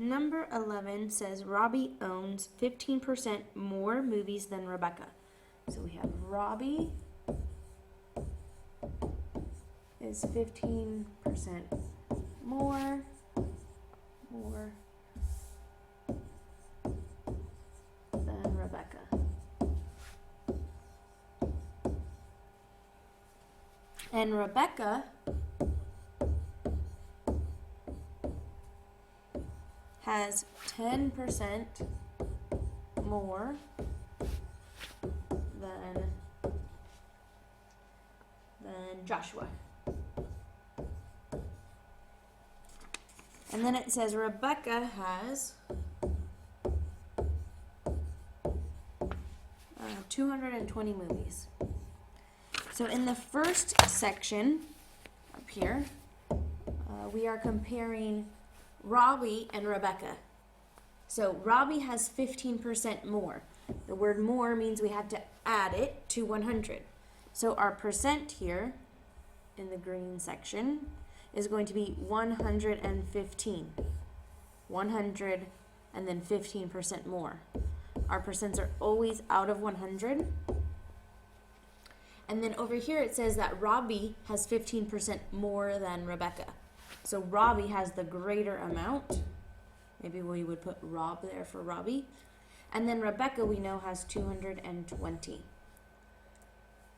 Number 11 says Robbie owns 15% more movies than Rebecca. So we have Robbie is 15% more than Rebecca. And Rebecca has 10% more than Joshua. And then it says Rebecca has 220 movies. So in the first section up here, we are comparing Robbie and Rebecca. So Robbie has 15% more. The word more means we have to add it to 100. So our percent here in the green section is going to be 115. 100 and then 15% more. Our percents are always out of 100. And then over here it says that Robbie has 15% more than Rebecca. So Robbie has the greater amount. Maybe we would put Rob there for Robbie. And then Rebecca, we know, has 220.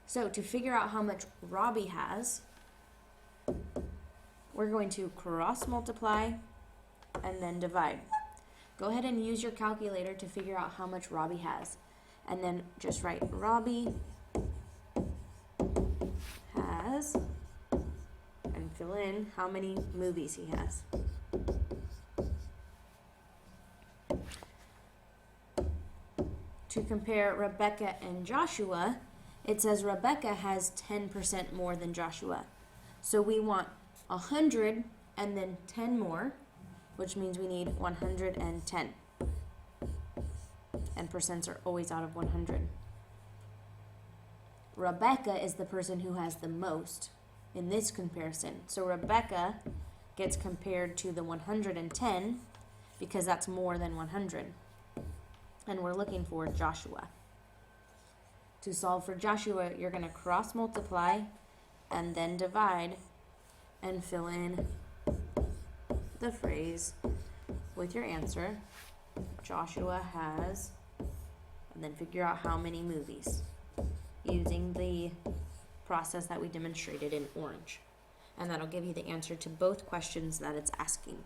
So to figure out how much Robbie has, we're going to cross multiply and then divide. Go ahead and use your calculator to figure out how much Robbie has. And then just write Robbie has, and fill in how many movies he has. To compare Rebecca and Joshua, it says Rebecca has 10% more than Joshua. So we want 100 and then 10 more, which means we need 110. And percents are always out of 100. Rebecca is the person who has the most in this comparison. So Rebecca gets compared to the 110 because that's more than 100. And we're looking for Joshua. To solve for Joshua, you're going to cross multiply and then divide and fill in the phrase with your answer. Joshua has, and then figure out how many movies using the process that we demonstrated in orange. And that'll give you the answer to both questions that it's asking.